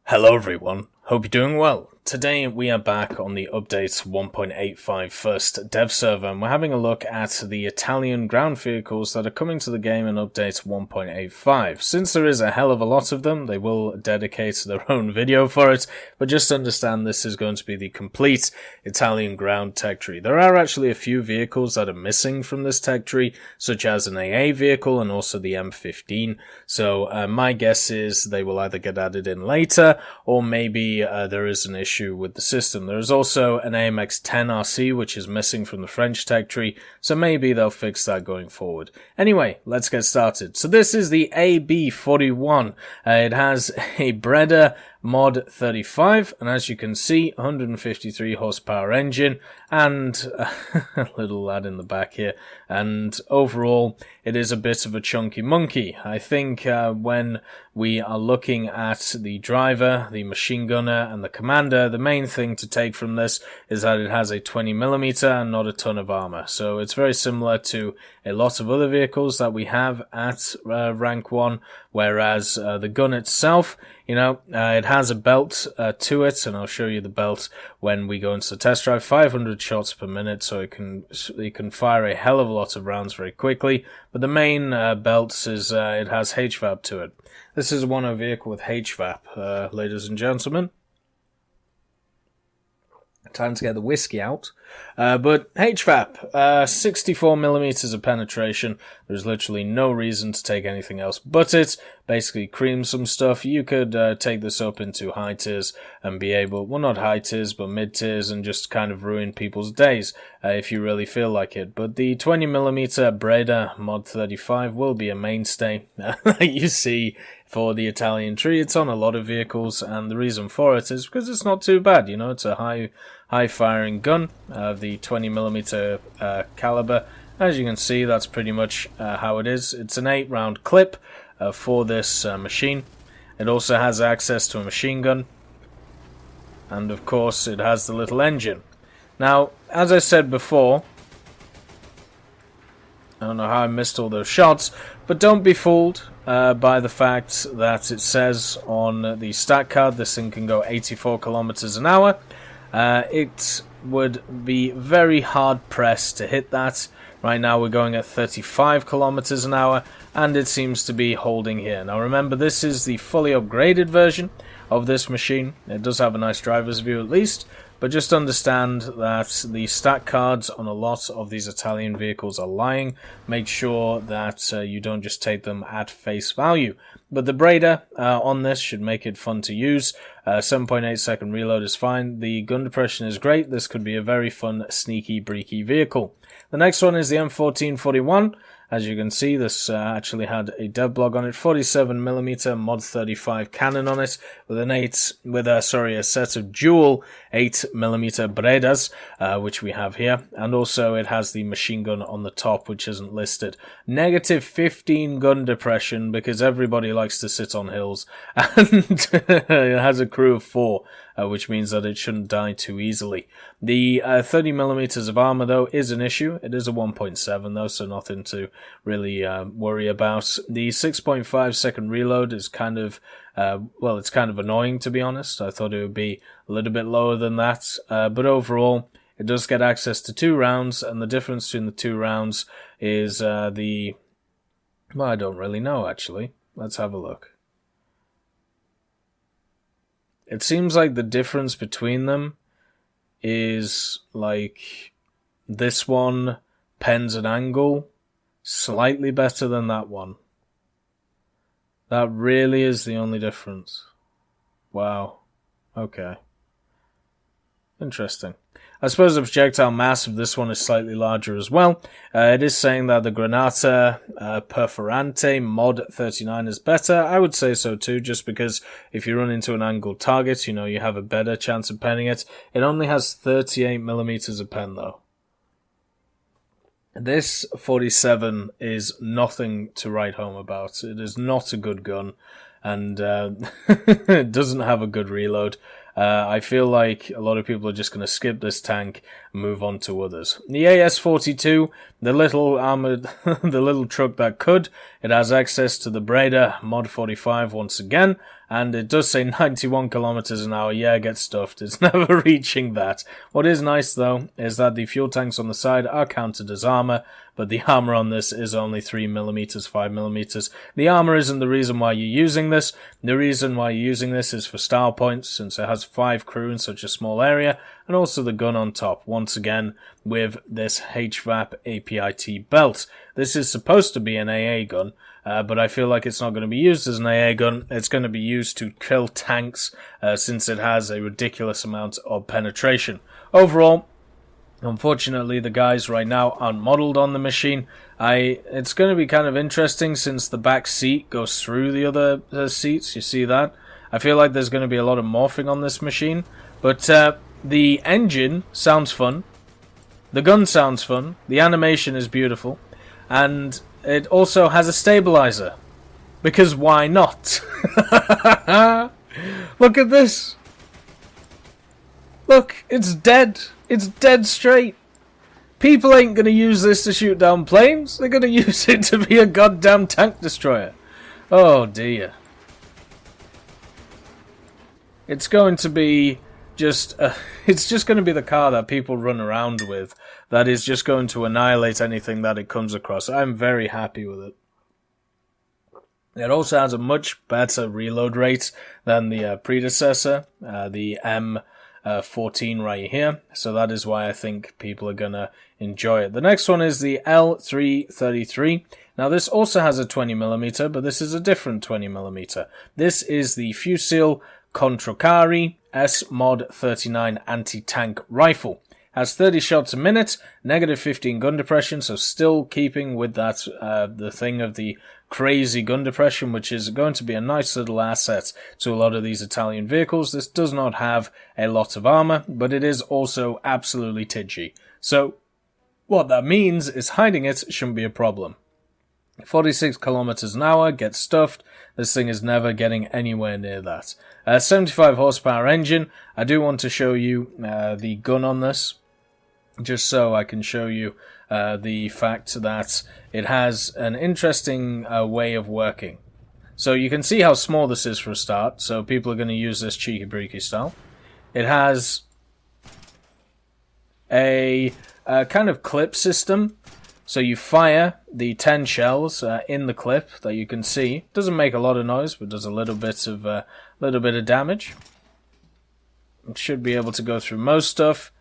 Hello everyone, hope you're doing well. Today we are back on the update 1.85 first dev server, and we're having a look at the Italian ground vehicles that are coming to the game in update 1.85. Since there is a hell of a lot of them, they will dedicate their own video for it, but just understand this is going to be the complete Italian ground tech tree. There are actually a few vehicles that are missing from this tech tree, such as an AA vehicle and also the M15, so my guess is they will either get added in later, or maybe there is an issue with the system. There is also an AMX-10 RC which is missing from the French tech tree, so maybe they'll fix that going forward. Anyway, let's get started. So this is the AB41. It has a Breda mod 35, and as you can see, 153 horsepower engine, and a little lad in the back here, and overall it is a bit of a chunky monkey. I think when we are looking at the driver, the machine gunner, and the commander, the main thing to take from this is that it has a 20mm and not a ton of armor. So it's very similar to a lot of other vehicles that we have at rank 1, whereas the gun itself, it has a belt to it, and I'll show you the belt when we go into the test drive. 500 shots per minute, so it can fire a hell of a lot of rounds very quickly. But the main belt is it has HVAP to it. This is a 1.0 vehicle with HVAP, ladies and gentlemen. Time to get the whiskey out. But HVAP, 64mm of penetration. There's literally no reason to take anything else but it. Basically cream some stuff. You could take this up into high tiers and be able, well, not high tiers, but mid tiers, and just kind of ruin people's days if you really feel like it. But the 20mm Breda mod 35 will be a mainstay that you see for the Italian tree. It's on a lot of vehicles, and the reason for it is because it's not too bad. It's a high firing gun of the 20mm caliber. As you can see, that's pretty much how it is. It's an 8-round clip for this machine. It also has access to a machine gun, and of course it has the little engine. Now, as I said before, I don't know how I missed all those shots, but don't be fooled by the fact that it says on the stat card this thing can go 84 kilometers an hour. It would be very hard pressed to hit that. Right now we're going at 35 kilometers an hour, and it seems to be holding here. Now remember, this is the fully upgraded version of this machine. It does have a nice driver's view at least, but just understand that the stat cards on a lot of these Italian vehicles are lying. Make sure that you don't just take them at face value. But the Breda on this should make it fun to use. 7.8 second reload is fine. The gun depression is great. This could be a very fun, sneaky, breaky vehicle. The next one is the M1441. As you can see, this actually had a dev blog on it. 47mm mod 35 cannon on it, with a set of dual 8mm Bredas, which we have here, and also it has the machine gun on the top, which isn't listed. Negative 15 gun depression because everybody likes to sit on hills, and it has a crew of 4. Which means that it shouldn't die too easily. The 30mm of armor, though, is an issue. It is a 1.7, though, so nothing to really worry about. The 6.5 second reload is kind of, it's kind of annoying, to be honest. I thought it would be a little bit lower than that. But overall, it does get access to 2 rounds, and the difference between the 2 rounds is I don't really know, actually. Let's have a look. It seems like the difference between them is like this one pens an angle slightly better than that one. That really is the only difference. Wow. Okay. Interesting. I suppose the projectile mass of this one is slightly larger as well. It is saying that the Granata Perforante mod 39 is better. I would say so too, just because if you run into an angled target, you have a better chance of penning it. It only has 38mm of pen though. This 47 is nothing to write home about. It is not a good gun, and it doesn't have a good reload. I feel like a lot of people are just going to skip this tank and move on to others. The AS-42, the little armored, the little truck that could, it has access to the Breda Mod 45 once again, and it does say 91 kilometers an hour. Yeah, get stuffed. It's never reaching that. What is nice, though, is that the fuel tanks on the side are counted as armor, but the armor on this is only 3mm, 5mm. The armor isn't the reason why you're using this. The reason why you're using this is for style points, since it has 5 crew in such a small area, and also the gun on top, once again, with this HVAP APIT belt. This is supposed to be an AA gun, but I feel like it's not going to be used as an AA gun. It's going to be used to kill tanks, since it has a ridiculous amount of penetration. Overall, unfortunately, the guys right now aren't modeled on the machine. It's going to be kind of interesting since the back seat goes through the other seats. You see that? I feel like there's going to be a lot of morphing on this machine. But the engine sounds fun. The gun sounds fun. The animation is beautiful. And it also has a stabilizer. Because why not? Look at this. Look, it's dead. It's dead straight. People ain't gonna use this to shoot down planes. They're gonna use it to be a goddamn tank destroyer. Oh dear. It's going to be it's just going to be the car that people run around with that is just going to annihilate anything that it comes across. I'm very happy with it. It also has a much better reload rate than the predecessor, the M14 right here. So that is why I think people are going to enjoy it. The next one is the L333. Now this also has a 20mm, but this is a different 20mm. This is the Fusil Contracari S-Mod 39 anti-tank rifle. Has 30 shots a minute, negative 15 gun depression, so still keeping with that, the thing of the crazy gun depression, which is going to be a nice little asset to a lot of these Italian vehicles. This does not have a lot of armor, but it is also absolutely tidgy. So what that means is hiding it shouldn't be a problem. 46 kilometers an hour, gets stuffed. This thing is never getting anywhere near that. 75 horsepower engine. I do want to show you the gun on this, just so I can show you the fact that it has an interesting way of working. So you can see how small this is for a start, so people are going to use this cheeky-breeky style. It has a kind of clip system. So you fire the 10 shells in the clip that you can see. Doesn't make a lot of noise, but does a little bit of damage. It should be able to go through most stuff.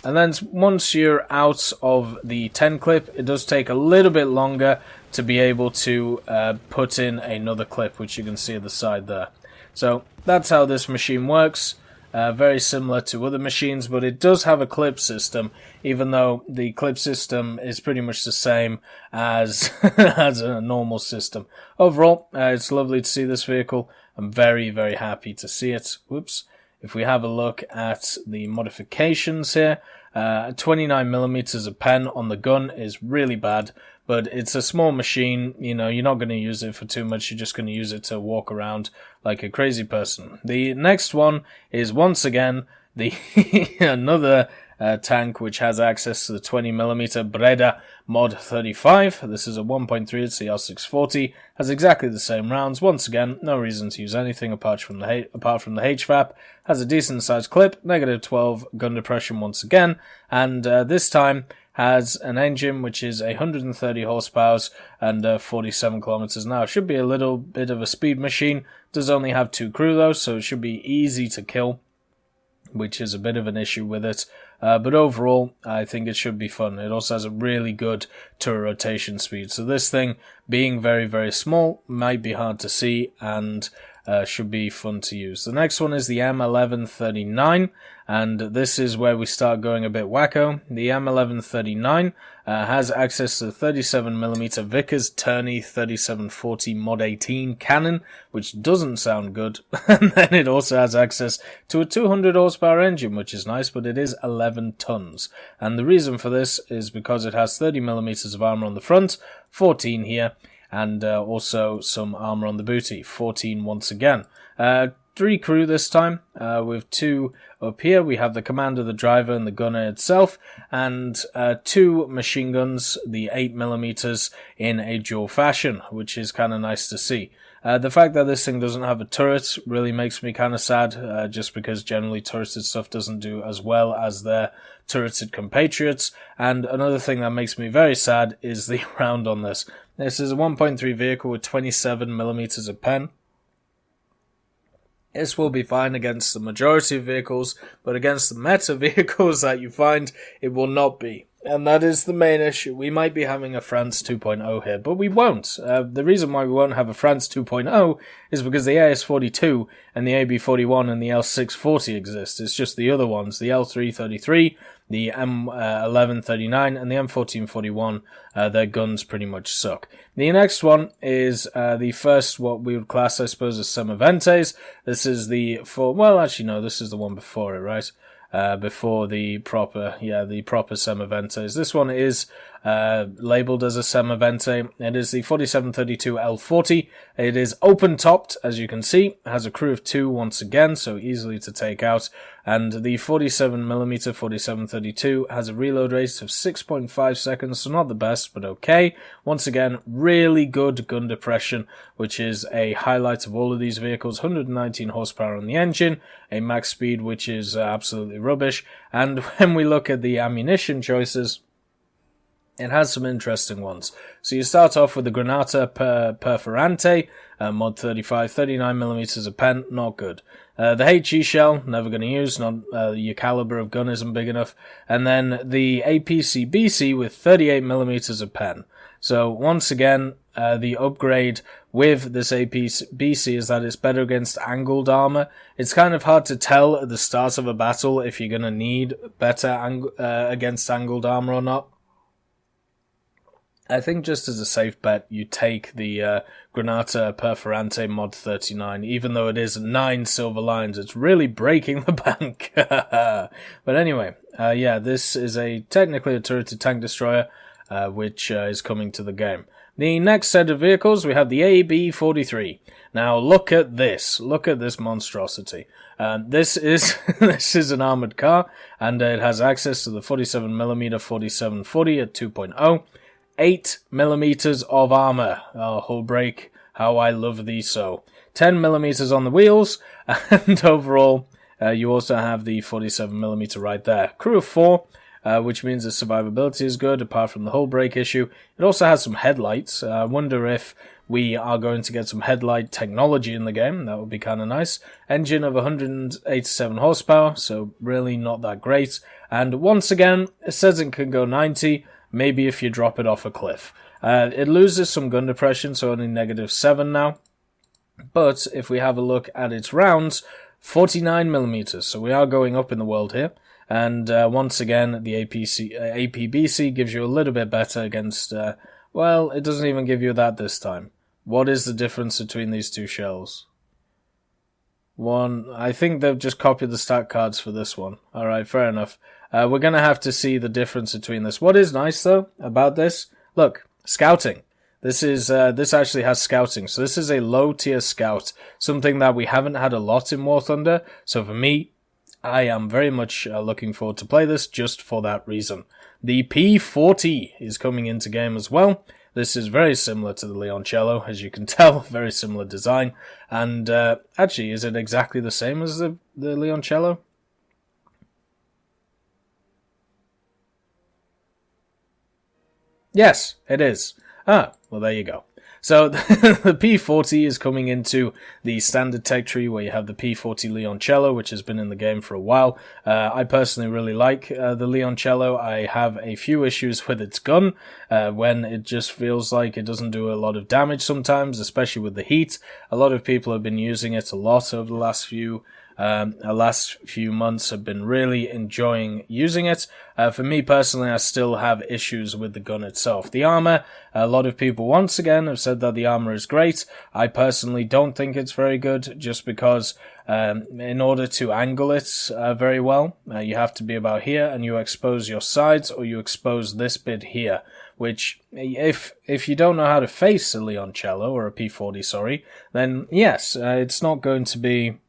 And then once you're out of the 10 clip, it does take a little bit longer to be able to put in another clip, which you can see at the side there. So that's how this machine works. Very similar to other machines, but it does have a clip system, even though the clip system is pretty much the same as, as a normal system. Overall, it's lovely to see this vehicle. I'm very, very happy to see it. Whoops. If we have a look at the modifications here, 29mm of pen on the gun is really bad, but it's a small machine. You know, you're not going to use it for too much. You're just going to use it to walk around like a crazy person. The next one is once again the another tank which has access to the 20mm Breda Mod 35. This is a 1.3 CL640. Has exactly the same rounds. Once again, no reason to use anything apart from the HVAP. Has a decent sized clip, negative 12 gun depression once again, and this time has an engine which is 130 horsepower and 47 kilometers an hour. Should be a little bit of a speed machine. Does only have 2 crew though, so it should be easy to kill, which is a bit of an issue with it. But overall, I think it should be fun. It also has a really good turret rotation speed. So this thing, being very, very small, might be hard to see and should be fun to use. The next one is the M1139, and this is where we start going a bit wacko. The M1139 has access to the 37mm Vickers Turney 3740 Mod 18 cannon, which doesn't sound good. And then it also has access to a 200 horsepower engine, which is nice, but it is 11 tons. And the reason for this is because it has 30mm of armor on the front, 14 here, and also some armor on the booty, 14 once again. 3 crew this time, with 2 up here. We have the commander, the driver, and the gunner itself, and 2 machine guns, the 8mm, in a dual fashion, which is kind of nice to see. The fact that this thing doesn't have a turret really makes me kind of sad, just because generally turreted stuff doesn't do as well as their turreted compatriots. And another thing that makes me very sad is the round on this. This is a 1.3 vehicle with 27mm of pen. This will be fine against the majority of vehicles, but against the meta vehicles that you find, it will not be. And that is the main issue. We might be having a France 2.0 here, but we won't. The reason why we won't have a France 2.0 is because the AS42 and the AB41 and the L640 exist. It's just the other ones, the L333, the M1139, and the M1441, their guns pretty much suck. The next one is the first, what we would class, I suppose, as Semoventes. This is the, this is the one before it, right? Before the proper Semoventes. This one is labeled as a Semovente. It is the 4732 L40. It is open-topped, as you can see. It has a crew of 2 once again, so easily to take out. And the 47mm 4732 has a reload rate of 6.5 seconds, so not the best, but okay. Once again, really good gun depression, which is a highlight of all of these vehicles. 119 horsepower on the engine, a max speed which is absolutely rubbish. And when we look at the ammunition choices, it has some interesting ones. So you start off with the Granata Perforante, mod 35, 39mm of pen, not good. The HE shell, never going to use, not your caliber of gun isn't big enough. And then the APC-BC with 38mm of pen. So once again, the upgrade with this APC-BC is that it's better against angled armor. It's kind of hard to tell at the start of a battle if you're going to need better against angled armor or not. I think just as a safe bet, you take the Granata Perforante mod 39, even though it is 9 silver lines. It's really breaking the bank. But anyway, this is technically a turreted tank destroyer, which is coming to the game. The next set of vehicles, we have the AB43. Now look at this. Look at this monstrosity. This is an armored car, and it has access to the 47mm 4740 at 2.0. 8mm of armor. Oh, hull break. How I love thee so. 10mm on the wheels, and overall, you also have the 47mm right there. Crew of 4, which means the survivability is good, apart from the hull break issue. It also has some headlights. I wonder if we are going to get some headlight technology in the game. That would be kind of nice. Engine of 187 horsepower, so really not that great. And once again, it says it can go 90, maybe if you drop it off a cliff. It loses some gun depression, so only -7 now. But if we have a look at its rounds, 49mm, so we are going up in the world here. And once again, the APBC gives you a little bit better against, it doesn't even give you that this time. What is the difference between these two shells? I think they've just copied the stat cards for this one. Alright, fair enough. We're going to have to see the difference between this. What is nice, though, about this? Look, scouting. This actually has scouting. So this is a low-tier scout, something that we haven't had a lot in War Thunder. So for me, I am very much looking forward to play this just for that reason. The P40 is coming into game as well. This is very similar to the Leoncello, as you can tell. Very similar design. And actually, is it exactly the same as the Leoncello? Yes, it is. Ah, well, there you go. So the P40 is coming into the standard tech tree where you have the P40 Leoncello, which has been in the game for a while. I personally really like the Leoncello. I have a few issues with its gun when it just feels like it doesn't do a lot of damage sometimes, especially with the heat. A lot of people have been using it a lot over the last few months, have been really enjoying using it. For me personally, I still have issues with the gun itself. The armor, a lot of people once again have said that the armor is great. I personally don't think it's very good, just because in order to angle it very well, you have to be about here, and you expose your sides, or you expose this bit here, which, if you don't know how to face a Leoncello, or a P40, sorry, then yes, it's not going to be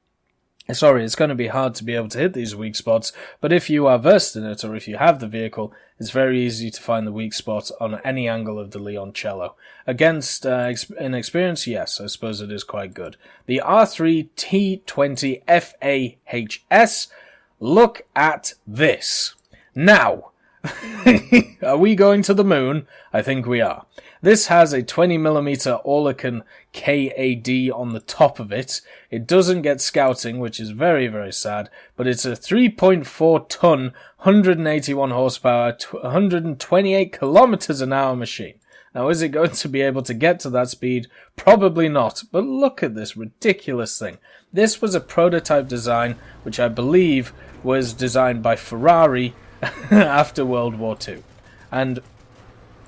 Sorry, it's going to be hard to be able to hit these weak spots, but if you are versed in it, or if you have the vehicle, it's very easy to find the weak spot on any angle of the Leoncello. Against inexperience, yes, I suppose it is quite good. The R3 T20 FAHS, look at this. Now, are we going to the moon? I think we are. This has a 20mm Oerlikon KAD on the top of it. It doesn't get scouting, which is very, very sad, but it's a 3.4 ton, 181 horsepower, 128 kilometers an hour machine. Now, is it going to be able to get to that speed? Probably not, but look at this ridiculous thing. This was a prototype design, which I believe was designed by Ferrari after World War II. And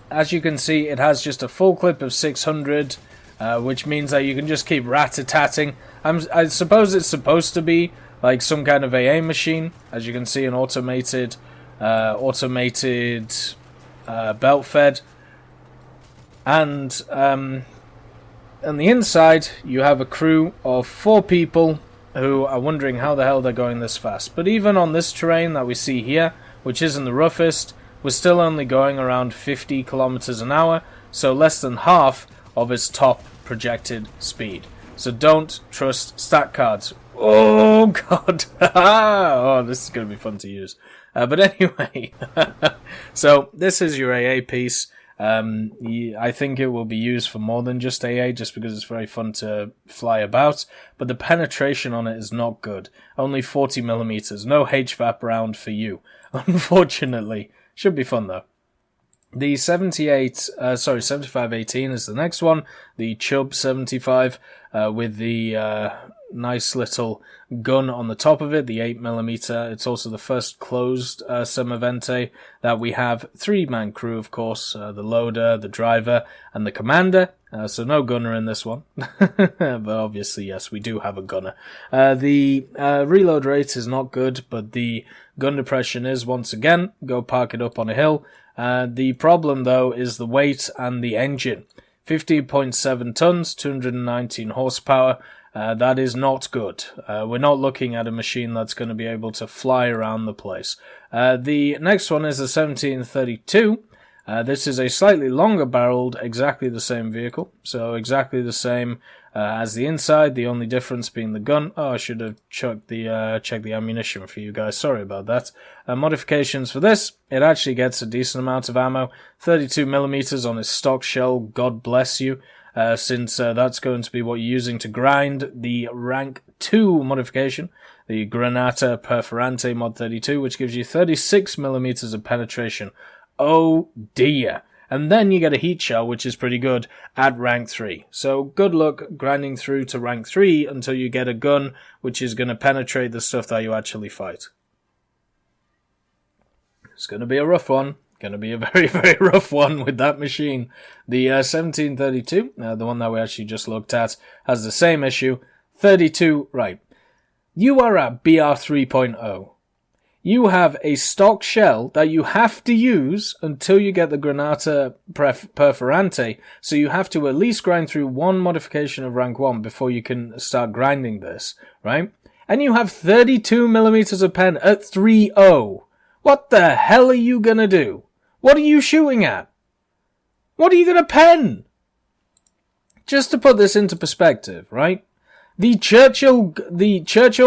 as you can see, it has just a full clip of 600, which means that you can just keep rat-a-tatting. I suppose it's supposed to be like some kind of AA machine. As you can see, an automated belt fed. And on the inside, you have a crew of 4 people who are wondering how the hell they're going this fast. But even on this terrain that we see here, which isn't the roughest, we're still only going around 50 kilometers an hour, so less than half of its top projected speed. So don't trust stat cards. Oh god! Oh, this is going to be fun to use. But anyway, so this is your AA piece. I think it will be used for more than just AA, just because it's very fun to fly about, but the penetration on it is not good. Only 40mm, no HVAP round for you, unfortunately. Should be fun though. The 7518 is the next one, the Chubb 75, with the nice little gun on the top of it, the 8mm. It's also the first closed Semovente that we have. 3-man crew, of course, the loader, the driver, and the commander. So no gunner in this one. But obviously, yes, we do have a gunner. The reload rate is not good, but the gun depression is, once again, go park it up on a hill. The problem, though, is the weight and the engine. 15.7 tons, 219 horsepower. That is not good. We're not looking at a machine that's going to be able to fly around the place. The next one is the 1732. This is a slightly longer barreled, exactly the same vehicle. So exactly the same as the inside, the only difference being the gun. Oh, I should have checked the ammunition for you guys. Sorry about that. Modifications for this, it actually gets a decent amount of ammo. 32mm on its stock shell, God bless you. Since that's going to be what you're using to grind the rank 2 modification, the Granata Perforante Mod 32, which gives you 36mm of penetration. Oh dear. And then you get a heat shell, which is pretty good, at rank 3. So good luck grinding through to rank 3 until you get a gun which is going to penetrate the stuff that you actually fight. It's going to be a rough one. Going to be a very, very rough one with that machine. The 1732, the one that we actually just looked at, has the same issue. 32, right. You are at BR 3.0. You have a stock shell that you have to use until you get the Granata Perforante, so you have to at least grind through one modification of rank 1 before you can start grinding this, right? And you have 32mm of pen at 3.0. What the hell are you gonna do? What are you shooting at? What are you gonna pen? Just to put this into perspective, right? The Churchill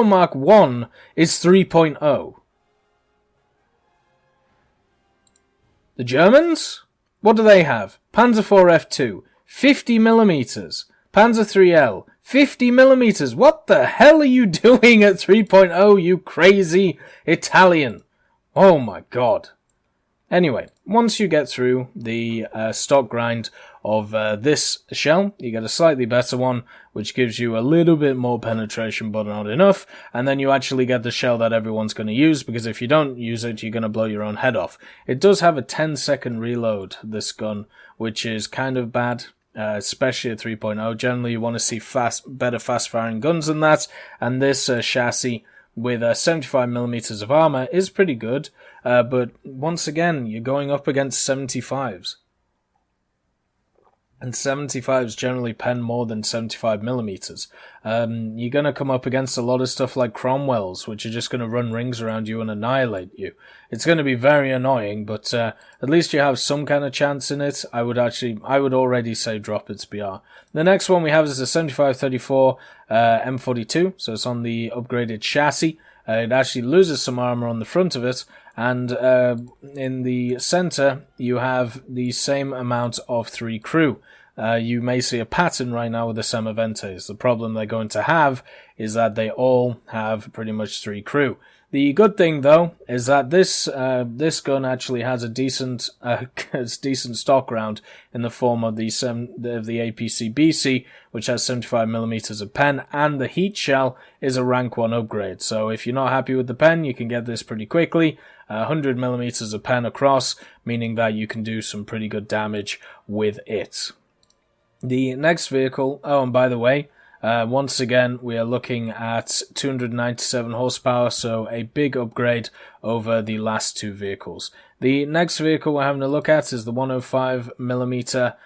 Mark 1 is 3.0. The Germans? What do they have? Panzer IV F2, 50mm. Panzer IIIL, 50mm. What the hell are you doing at 3.0, you crazy Italian? Oh my god. Anyway, once you get through the stock grind of this shell, you get a slightly better one, which gives you a little bit more penetration, but not enough, and then you actually get the shell that everyone's going to use, because if you don't use it, you're going to blow your own head off. It does have a 10-second reload, this gun, which is kind of bad, especially at 3.0. Generally, you want to see better fast-firing guns than that, and this chassis with 75mm of armor is pretty good, but once again, you're going up against 75s. and 75s generally pen more than 75mm. You're going to come up against a lot of stuff like Cromwells, which are just going to run rings around you and annihilate you. It's going to be very annoying, but at least you have some kind of chance in it. I would already say drop its BR. The next one we have is a 75-34 M42, so it's on the upgraded chassis. It actually loses some armor on the front of it, and in the center you have the same amount of 3 crew. You may see a pattern right now with the Semoventes. The problem they're going to have is that they all have pretty much 3 crew. The good thing, though, is that this gun actually has a decent stock round in the form of the APC BC, which has 75mm of pen, and the heat shell is a rank 1 upgrade. So if you're not happy with the pen, you can get this pretty quickly. 100mm of pen across, meaning that you can do some pretty good damage with it. The next vehicle, oh, and by the way, once again, we are looking at 297 horsepower, so a big upgrade over the last 2 vehicles. The next vehicle we're having a look at is the 105mm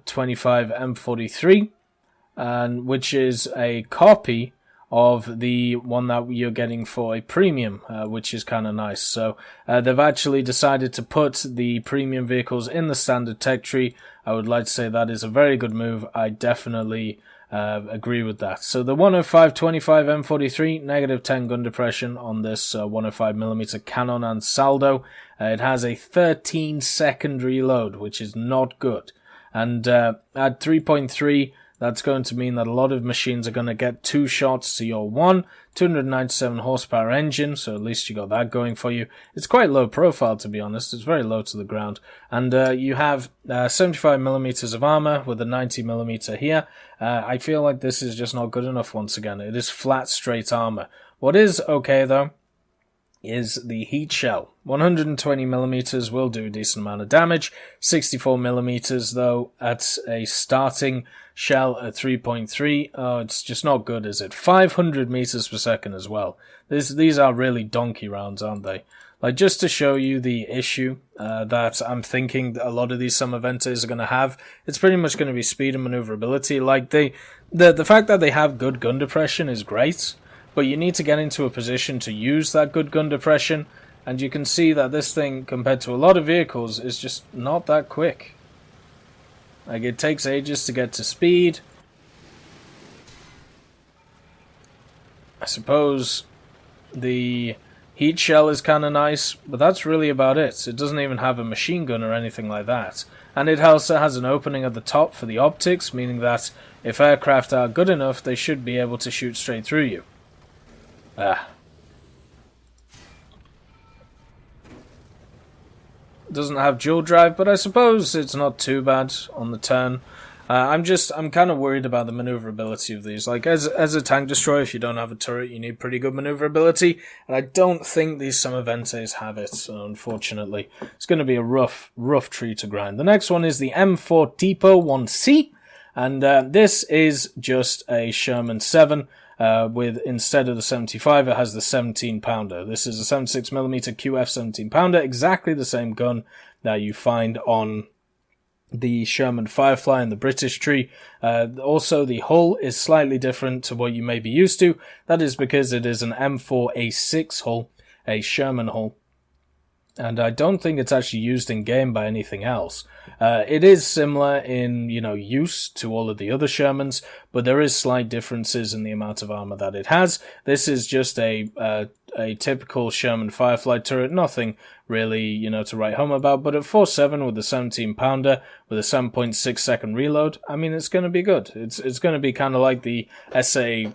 25 M43, which is a copy of the one that you're getting for a premium, which is kind of nice. So they've actually decided to put the premium vehicles in the standard tech tree. I would like to say that is a very good move. I definitely agree with that. So the 105 25 M43, negative 10 gun depression on this 105mm cannon and saldo. It has a 13-second reload, which is not good. And at 3.3, that's going to mean that a lot of machines are going to get 2 shots to your 1, 297 horsepower engine, so at least you got that going for you. It's quite low profile, to be honest. It's very low to the ground. And you have 75mm of armor with a 90mm here. I feel like this is just not good enough once again. It is flat, straight armor. What is okay, though, is the heat shell. 120mm will do a decent amount of damage. 64mm, though, at a starting shell at 3.3. Oh, it's just not good, is it? 500 meters per second as well. These are really donkey rounds, aren't they? Like, just to show you the issue that I'm thinking that a lot of these Semoventes are going to have, it's pretty much going to be speed and maneuverability. Like, the fact that they have good gun depression is great, but you need to get into a position to use that good gun depression, and you can see that this thing, compared to a lot of vehicles, is just not that quick. Like, it takes ages to get to speed. I suppose the heat shell is kind of nice, but that's really about it. It doesn't even have a machine gun or anything like that. And it also has an opening at the top for the optics, meaning that if aircraft are good enough, they should be able to shoot straight through you. Doesn't have dual drive, but I suppose it's not too bad on the turn. I'm kind of worried about the maneuverability of these. Like, as a tank destroyer, if you don't have a turret, you need pretty good maneuverability, and I don't think these Semoventes have it, so unfortunately. It's going to be a rough tree to grind. The next one is the M4 Tipo 1C, and this is just a Sherman 7, with, instead of the 75, it has the 17-pounder. This is a 76mm QF 17-pounder, exactly the same gun that you find on the Sherman Firefly and the British tree. Also, the hull is slightly different to what you may be used to. That is because it is an M4A6 hull, a Sherman hull. And I don't think it's actually used in game by anything else. It is similar in, use to all of the other Shermans, but there is slight differences in the amount of armor that it has. This is just a typical Sherman Firefly turret, nothing really, to write home about, but at 4.7 with a 17-pounder, with a 7.6 second reload, I mean, it's going to be good. It's going to be kind of like the SA,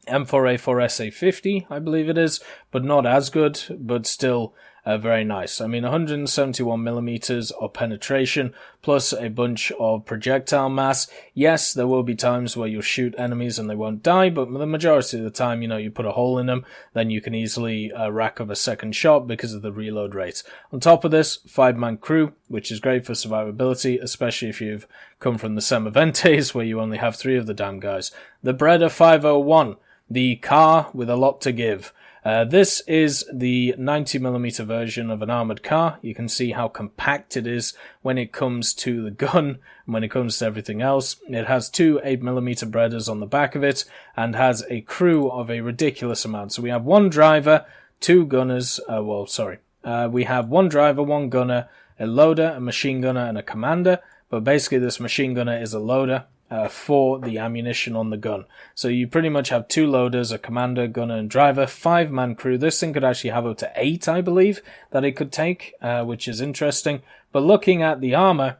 M4A4 SA50, I believe it is, but not as good, but still very nice. I mean, 171mm of penetration, plus a bunch of projectile mass. Yes, there will be times where you'll shoot enemies and they won't die, but the majority of the time, you put a hole in them, then you can easily rack up a second shot because of the reload rate. On top of this, 5-man crew, which is great for survivability, especially if you've come from the Semoventes, where you only have 3 of the damn guys. The Breda 501. The car with a lot to give. This is the 90mm version of an armoured car. You can see how compact it is when it comes to the gun and when it comes to everything else. It has two 8mm Bredas on the back of it and has a crew of a ridiculous amount. So we have one driver, two gunners, we have one driver, one gunner, a loader, a machine gunner, and a commander. But basically this machine gunner is a loader for the ammunition on the gun. So you pretty much have two loaders, a commander, gunner, and driver, 5-man crew. This thing could actually have up to 8, I believe, that it could take, which is interesting. But looking at the armor,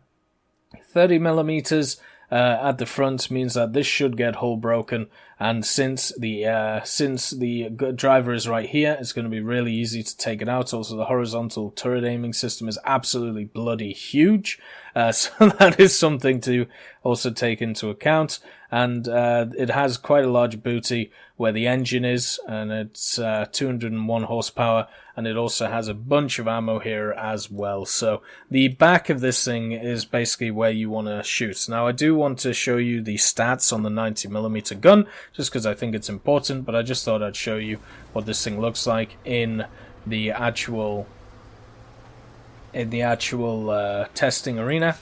30mm at the front means that this should get hull broken, and since the driver is right here, it's going to be really easy to take it out. Also, the horizontal turret aiming system is absolutely bloody huge, so that is something to also take into account. And it has quite a large booty where the engine is, and it's 201 horsepower, and it also has a bunch of ammo here as well. So the back of this thing is basically where you want to shoot. Now I do want to show you the stats on the 90mm gun, just because I think it's important, but I just thought I'd show you what this thing looks like in the actual testing arena.